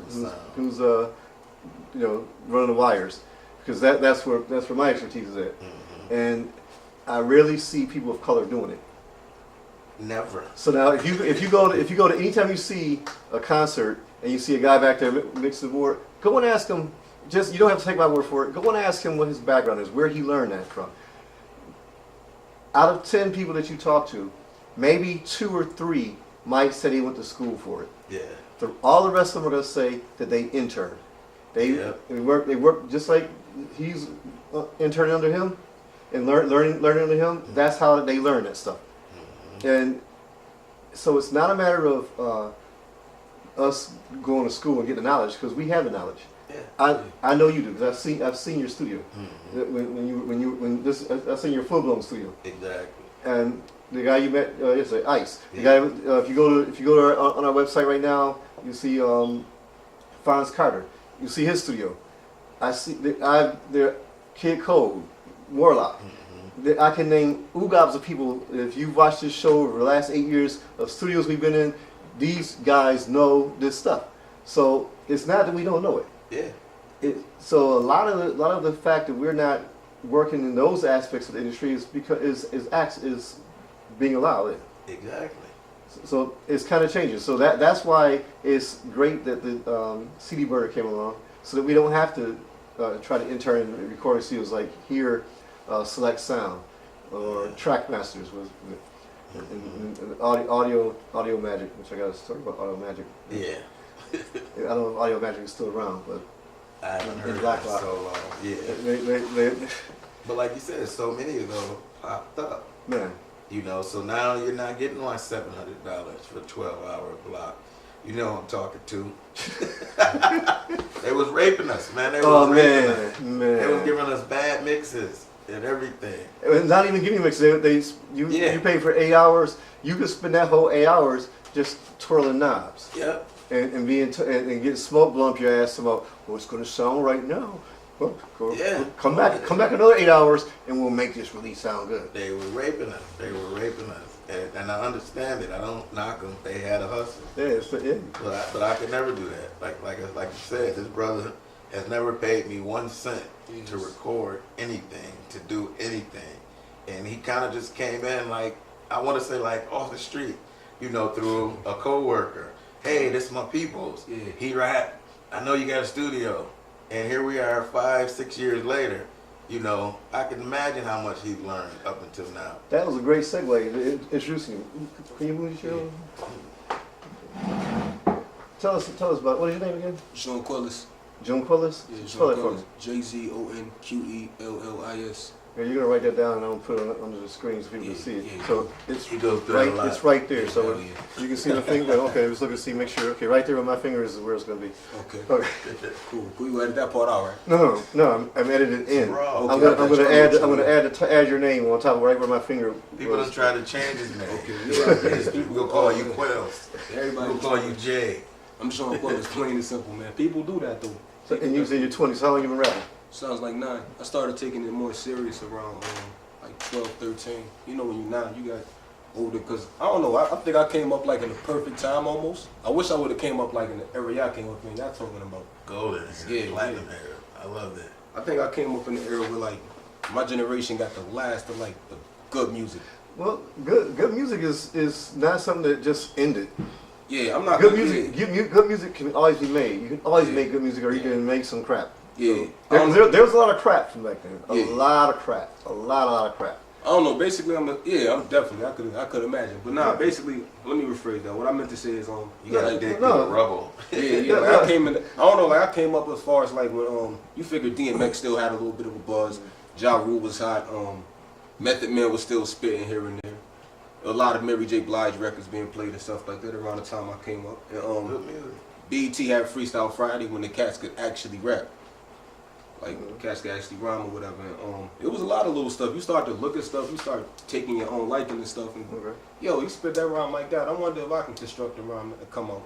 who's running the wires, because that's where my expertise is at. And I rarely see people of color doing it. Never. So now, if you go to anytime you see a concert and you see a guy back there mixing the board, go and ask him. You don't have to take my word for it. Go and ask him what his background is, where he learned that from. Out of 10 people that you talk to, maybe 2 or 3 might say they went to school for it. Yeah. All the rest of them are going to say that they interned. They work just like he's interning under him and learning under him. That's how they learn that stuff. And so it's not a matter of us going to school and getting the knowledge, because we have the knowledge. Yeah. I know you do, because I've seen your studio. I've seen your full blown studio. Exactly. And the guy you met yesterday, Ice. The guy if you go to on our website right now, you see Fonz Carter. You see his studio. I see. They're Kid Code, Warlock. I can name oogobs of people. If you've watched this show over the last 8 years of studios we've been in, these guys know this stuff. So it's not that we don't know it. Yeah. So a lot of the fact that we're not working in those aspects of the industry is because is being allowed in. Exactly. So it's kind of changing. So that's why it's great that the CD Burner came along, so that we don't have to try to enter in recording studios like here, Select Sound, or Trackmasters with and Audio Magic, which I got a story about Audio Magic. Yeah. I don't know if Audio Magic is still around, but I haven't heard of Black that Rock. so long. Yeah. They But like you said, so many of them popped up. man. You know, so now you're not getting like $700 for a 12-hour block. You know who I'm talking to. They was raping us, man. They was raping us. Man. They was giving us bad mixes and everything. And not even giving you mixes. You pay for 8 hours. You could spend that whole 8 hours just twirling knobs. Yep. And getting smoke blown up your ass about, well, it's going to sound right now. Well, come back another 8 hours, and we'll make this release sound good. They were raping us. And I understand it. I don't knock them. They had a hustle. Yeah. But I could never do that. Like you said, this brother has never paid me 1 cent to record anything, to do anything. And he kind of just came in like, I want to say like off the street, you know, through a coworker. Hey, this is my peoples. Yeah. He rap. I know you got a studio. And here we are 5-6 years later. You know, I can imagine how much he's learned up until now. That was a great segue. Introducing you. Can you move your show? Tell us about, what is your name again? Sean Quillis. John Quillis? Yeah, Spell Sean it for me. Quillis. JZONQELLIS. Yeah, you're gonna write that down and I'm gonna put it under the screen so people can see it. Yeah. So it's He goes through that a lot. right. It's right there. So Yeah. you can see the finger. Okay, let's look and see. Make sure. Okay, right there with my fingers is where it's gonna be. Okay. Okay. Cool. You edit that part out, right? No. I'm edited in. Raw. I'm Okay, gonna add your name on top of right where my finger. People was. done try to change his name. Okay. We're going to call you Quells. Everybody We'll call you Jay. I'm Sean Quillis, plain and simple, man. People do that though. So, and you said you're 20. So how long you been rapping? Sounds like 9. I started taking it more serious around like 12, 13. You know, when you're 9, you got older. Because I don't know, I think I came up like in the perfect time almost. I wish I would have came up like in the era y'all came up in. Y'all talking about. Golden. Yeah, Platinum era. I love that. I think I came up in the era where like my generation got the last of like the good music. Well, good music is not something that just ended. Yeah, I'm not Good gonna- music. Good music can always be made. You can always Yeah. make good music, or you can make some crap. Yeah. There was a lot of crap from back then. A Yeah. lot of crap. A lot of crap. I don't know. Basically, I'm definitely. I could imagine. But nah, basically, let me rephrase that. What I meant to say is, You got to Yeah, dig through no. the rubble. yeah. Like I came in. I don't know. Like I came up as far as like when you figured DMX still had a little bit of a buzz. Ja Rule was hot. Method Man was still spitting here and there. A lot of Mary J. Blige records being played and stuff like that around the time I came up. And Good music. BET had Freestyle Friday when the cats could actually rap. Like cats could actually rhyme or whatever. And, it was a lot of little stuff. You start to look at stuff, you start taking your own liking and stuff. And Okay. yo, you spit that rhyme like that. I wonder if I can construct a rhyme and come out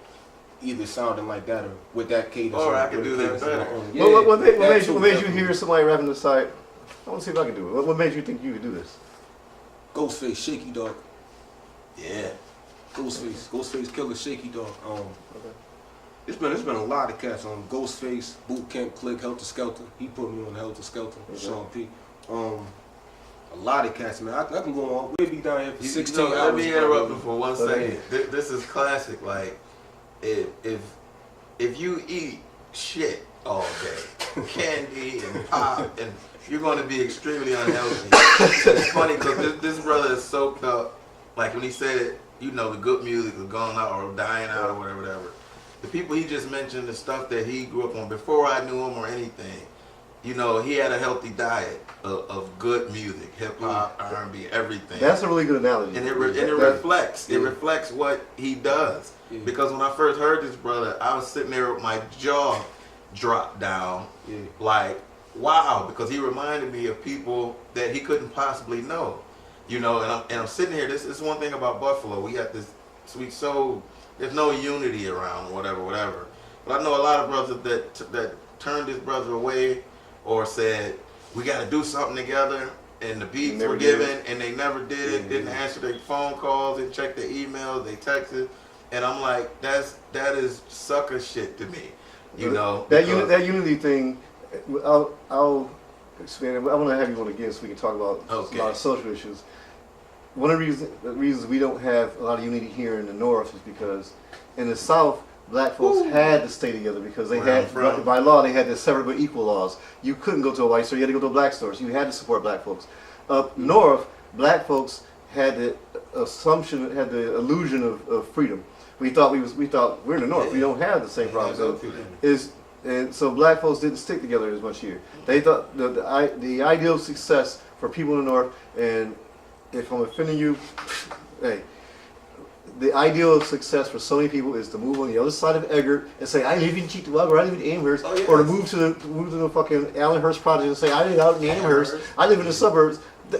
either sounding like that or with that cadence. Or I can with do the that cadence of my better. own. Well, what that made too, you definitely. hear somebody rapping the side? I want to see if I can do it. What made you think you could do this? Ghostface, Shaky Dog. Yeah. Ghostface Killer, Shaky Dog. Okay. It's been a lot of cats on Ghostface, Boot Camp Click, Helter Skelter. He put me on Helter Skelter. Sean P. A lot of cats, man. I can go on. We'll be down here for 16 hours. Let me interrupt probably. you for 1 second. This is classic. Like, if you eat shit all day, candy and pop, and you're going to be extremely unhealthy. It's funny because this brother is soaked up. Like when he said it, you know, the good music is gone out or dying out or whatever. The people he just mentioned, the stuff that he grew up on before I knew him or anything. You know, he had a healthy diet of good music, hip hop, R&B, everything. That's a really good analogy. And it reflects. It reflects what he does. Yeah. Because when I first heard this brother, I was sitting there with my jaw dropped down, Yeah. like, wow, because he reminded me of people that he couldn't possibly know. You know, and I'm sitting here. This is one thing about Buffalo. We got this sweet soul. There's no unity around whatever. But I know a lot of brothers that turned his brother away or said, we got to do something together, and the beats Never were did. given, and they never did it, didn't answer their phone calls, didn't check their emails, they texted, and I'm like, that is sucker shit to me, you know. That because- that unity thing, I'll expand it. I want to have you on again so we can talk about Okay. a lot of social issues. One of the reasons we don't have a lot of unity here in the North is because in the South, black folks had to stay together because they Where I'm had, from. by law, they had the separate but equal laws. You couldn't go to a white store, you had to go to a black store, so you had to support black folks. Up north, black folks had the assumption, had the illusion of freedom. We thought we're in the North, we don't have the same problem. And so black folks didn't stick together as much here. They thought the ideal success for people in the North, and if I'm offending you, hey, the ideal of success for so many people is to move on the other side of Eggert and say, I live in Cheektowaga, or I live in Amherst, Oh, yes. or to move to the fucking Allenhurst project and say, I live out in Amherst, I live in the suburbs. Yeah.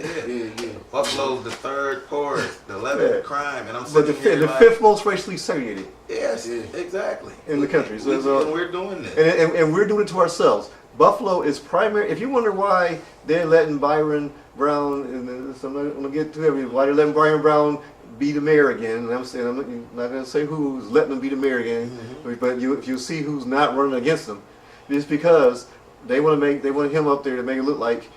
Buffalo's the third poorest, the 11th Yeah. crime, and I'm But sitting here the like, fifth most racially segregated yes, exactly. in the country. So, And we're doing this. and we're doing it to ourselves. Buffalo is primary. If you wonder why they're letting Byron Brown, and so I'm not going to get to everything, why they're letting Byron Brown be the mayor again, and I'm saying I'm not going to say who's letting them be the mayor again, but if you see who's not running against them, it's because they want him up there to make it look like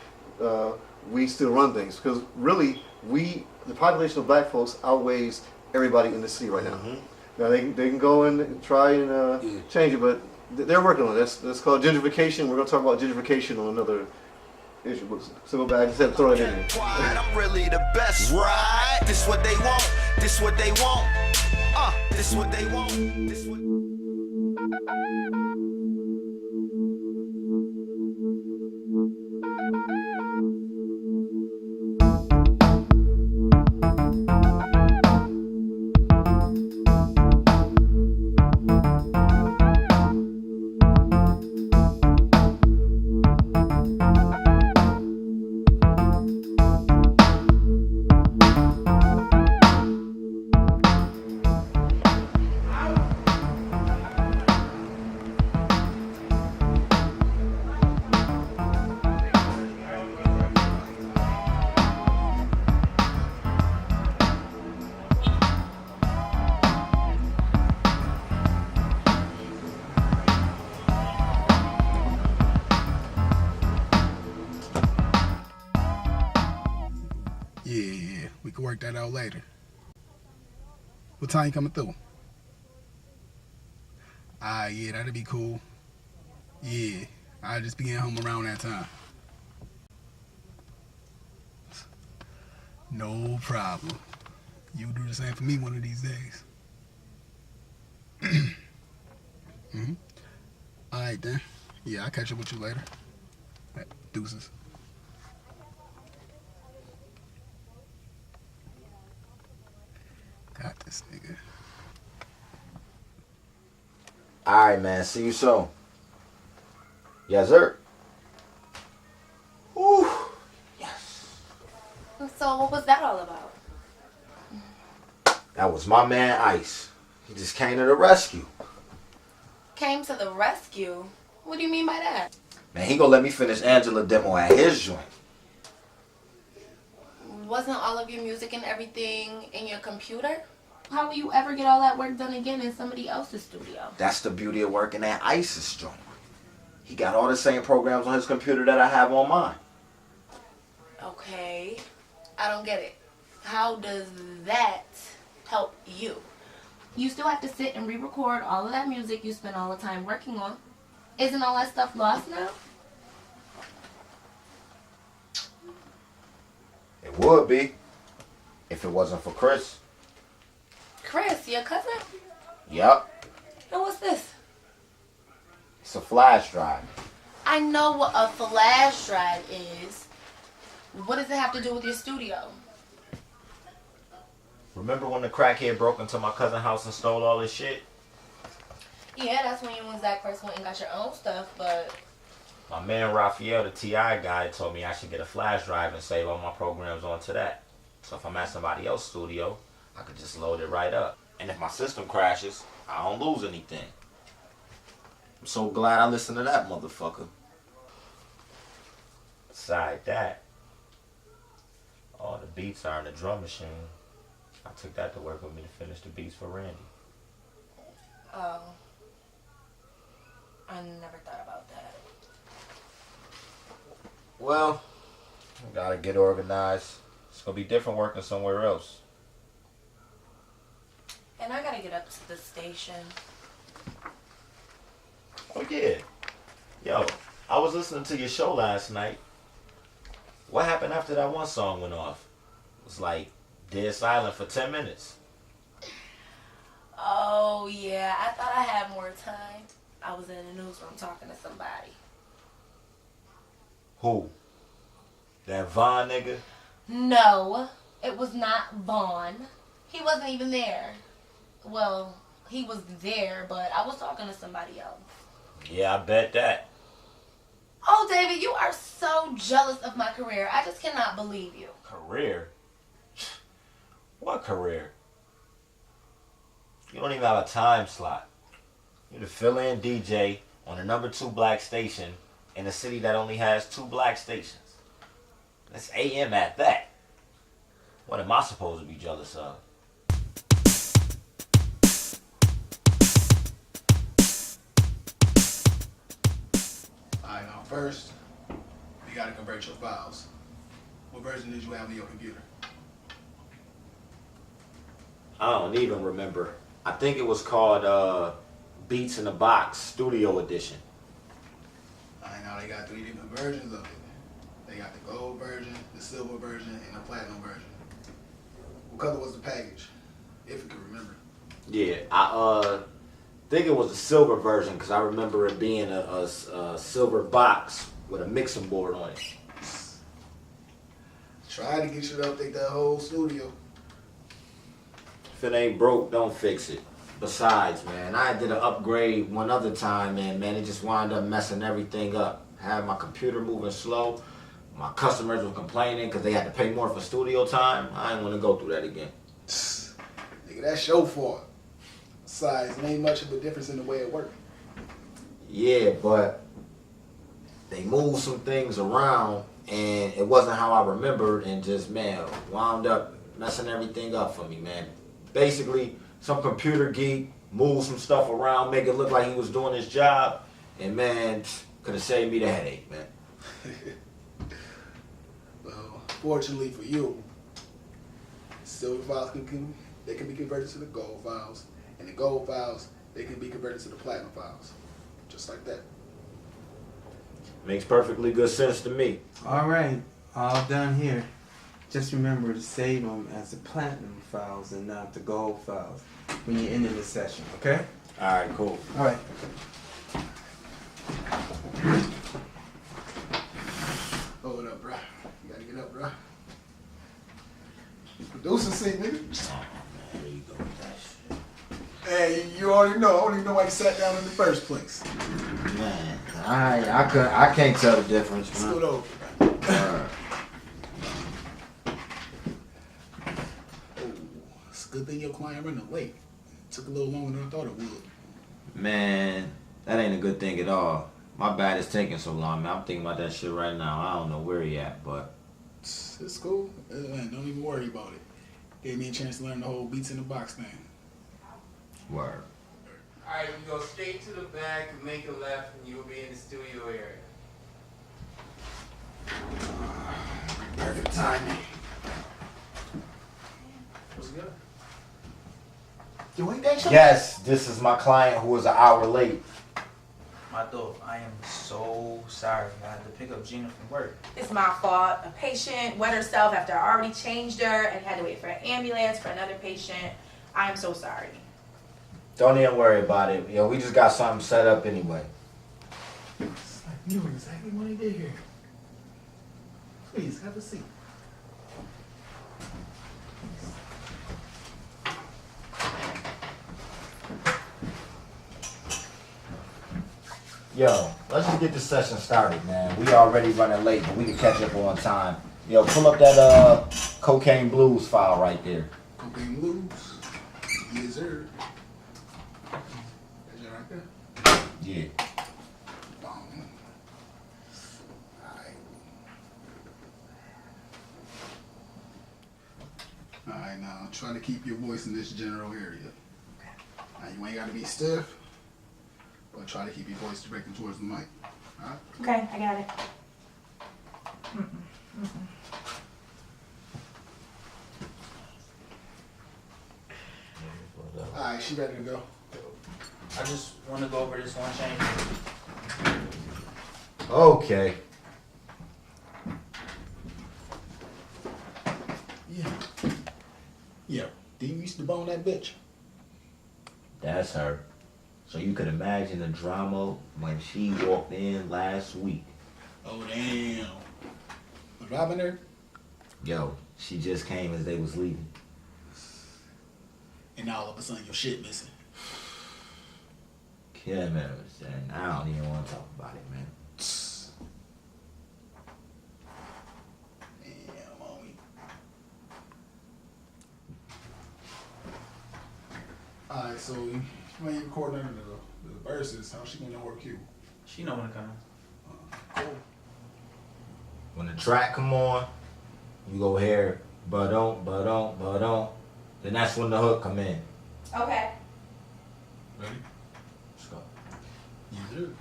we still run things. Because really, the population of black folks outweighs everybody in the city right now. Now they can go and try and change it, but they're working on it. That's called gentrification. We're going to talk about gentrification on another issue. So go back and throw it in there. I'm really the best, right? This what they want. This what they want. This what they want. This what. Yeah, we can work that out later. What time you coming through? Yeah, that'd be cool. Yeah, I'll just be getting home around that time. No problem. You do the same for me one of these days. Alright then. Yeah, I'll catch up with you later. Deuces. Got this nigga. Alright, man. See you soon. Yes, sir. Whew. Yes. So what was that all about? That was my man, Ice. He just came to the rescue. Came to the rescue? What do you mean by that? Man, he gonna let me finish Angela demo at his joint. Wasn't all of your music and everything in your computer? How will you ever get all that work done again in somebody else's studio? That's the beauty of working at Ice's joint. He got all the same programs on his computer that I have on mine. Okay, I don't get it. How does that help you? You still have to sit and re-record all of that music you spent all the time working on. Isn't all that stuff lost now? It would be, if it wasn't for Chris. Chris, your cousin? Yup. And what's this? It's a flash drive. I know what a flash drive is. What does it have to do with your studio? Remember when the crackhead broke into my cousin's house and stole all his shit? Yeah, that's when you and Zach first went and got your own stuff, but... My man Raphael, the TI guy, told me I should get a flash drive and save all my programs onto that. So if I'm at somebody else's studio, I could just load it right up. And if my system crashes, I don't lose anything. so glad I listened to that motherfucker. Besides that, all the beats are in the drum machine. I took that to work with me to finish the beats for Randy. Oh. I never thought about that. Well, gotta get organized. It's gonna be different working somewhere else. And I gotta get up to the station. Oh yeah. Yo, I was listening to your show last night. What happened after that one song went off? It was like dead silent for 10 minutes. Oh, yeah. I thought I had more time. I was in the newsroom talking to somebody. Who? That Vaughn nigga? No, it was not Vaughn. He wasn't even there. Well, he was there, but I was talking to somebody else. Yeah, I bet that. Oh, David, you are so jealous of my career. I just cannot believe you. Career? What career? You don't even have a time slot. You're the fill-in DJ on the #2 black station in a city that only has 2 black stations. That's AM at that. What am I supposed to be jealous of? Alright, now first, you gotta convert your files. What version did you have on your computer? I don't even remember. I think it was called Beats in the Box Studio Edition. Alright, now they got 3 different versions of it. They got the gold version, the silver version, and the platinum version. What color was the package? If you can remember. Yeah, I think it was the silver version because I remember it being a silver box with a mixing board on it. Try to get you to update that whole studio. If it ain't broke, don't fix it. Besides, man, I did an upgrade one other time, and man, it just wound up messing everything up. Had my computer moving slow. My customers were complaining because they had to pay more for studio time. I didn't want to go through that again. Nigga, that's your fault. Besides, it ain't much of a difference in the way it works. Yeah, but they moved some things around, and it wasn't how I remembered, and just, man, wound up messing everything up for me, man. Basically, some computer geek moved some stuff around, make it look like he was doing his job, and man, could have saved me the headache, man. Well, fortunately for you, silver files they can be converted to the gold files, and the gold files they can be converted to the platinum files, just like that. Makes perfectly good sense to me. All right, all done here. Just remember to save them as the platinum files and not the gold files when you're ending the session, okay? All right, cool. All right. Hold up, bruh. You gotta get up, bruh. Producer seat, nigga. There you go with that shit. Hey, you already know. I don't even know why you sat down in the first place. Man, I can't tell the difference, Scoot over. It's a good thing your client running late. Took a little longer than I thought it would. Man, that ain't a good thing at all. My bad it's taking so long, man. I'm thinking about that shit right now. I don't know where he at, but It's cool. Man, don't even worry about it. Gave me a chance to learn the whole beats in the box thing. word. Alright, we go straight to the back and make a left and you'll be in the studio area. Perfect timing. What's good? You ain't that shit? Yes, this is my client who was an hour late. My dog, I am so sorry. I had to pick up Gina from work. It's my fault. A patient wet herself after I already changed her and had to wait for an ambulance for another patient. I am so sorry. Don't even worry about it. Yo, we just got something set up anyway. It's like you knew exactly when he did here. Please, have a seat. Yo, let's just get this session started, man. We already running late, but we can catch up on time. Yo, pull up that Cocaine Blues file right there. Cocaine Blues. Yes, sir. Is that right there? Yeah. Now try to keep your voice in this general area. Now you ain't gotta be stiff, but try to keep your voice directed towards the mic. Alright? Okay, I got it. Alright, she ready to go. I just want to go over this one change. Okay. Yeah. Yeah. Did you used to bone that bitch? That's her. So you could imagine the drama when she walked in last week. Oh damn. Was Robin there? Yo, she just came as they was leaving. And all of a sudden your shit missing. Yeah, man. And I don't even want to talk about it, man. Damn, homie. Alright, so you ain't recording none of the verses. How's she gonna know her cue? She know when it comes. Cool. When the track come on, you go here, but-don't. Then that's when the hook come in. Okay. Ready? Let's go. You do.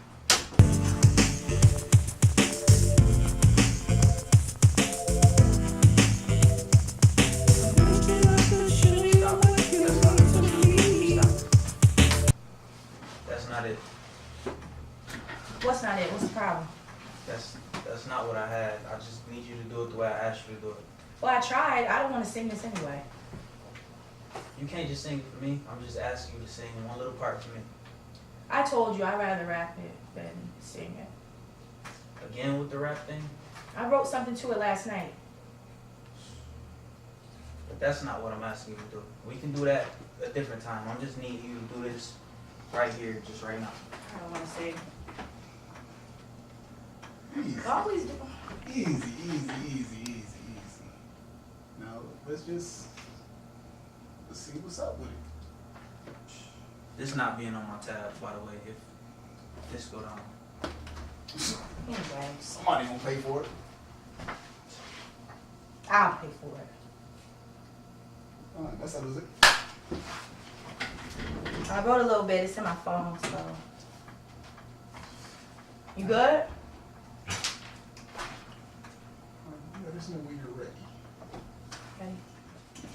Stop. That's not it. What's not it? What's the problem? That's not what I had. I just need you to do it the way I asked you to do it. Well, I tried. I don't want to sing this anyway. You can't just sing it for me. I'm just asking you to sing one little part for me. I told you I'd rather rap it than sing it. Again with the rap thing? I wrote something to it last night. But that's not what I'm asking you to do. We can do that a different time. I just need you to do this right here, just right now. I don't want to sing. Easy. Always do. Easy. Now let's see what's up with it. This not being on my tab, by the way, if this go down. Anyway, Somebody gonna pay for it. I'll pay for it. Alright, that's how it. I wrote a little bit. It's in my phone, so. You good? Let us know when you're ready. Okay.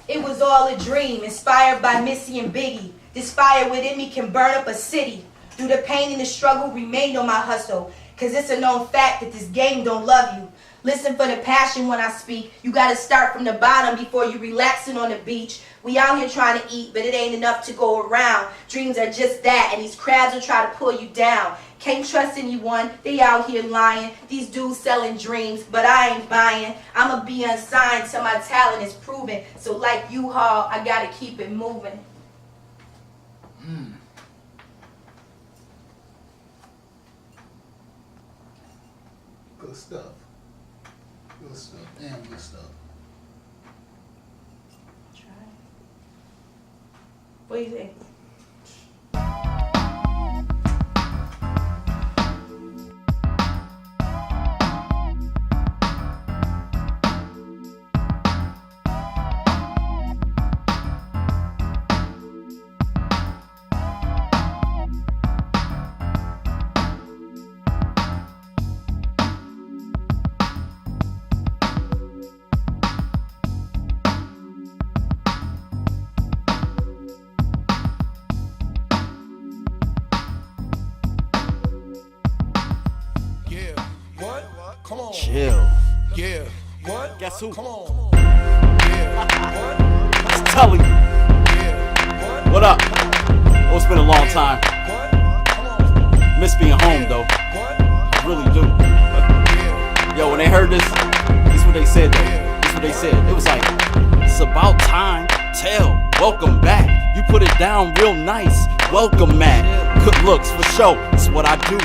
It was all a dream, inspired by Missy and Biggie. This fire within me can burn up a city. Through the pain and the struggle, remained on my hustle. Cause it's a known fact that this game don't love you. Listen for the passion when I speak. You gotta start from the bottom before you relaxing on the beach. We out here trying to eat, but it ain't enough to go around. Dreams are just that, and these crabs will try to pull you down. Can't trust anyone, they out here lying. These dudes selling dreams, but I ain't buying. I'ma be unsigned till my talent is proven. So like U-Haul, I gotta keep it moving. Good stuff. Good stuff. Damn good stuff. Try. What do you think? Chill. Yeah. What? Guess who? Come on. Yeah. Just telling you. Yeah. What up? Oh, it's been a long time. Miss being home though. I really do. Yo, when they heard this is what they said though. This is what they said. It was like, it's about time. Tell, welcome back. You put it down real nice. Welcome, Matt. Good looks for show. It's what I do.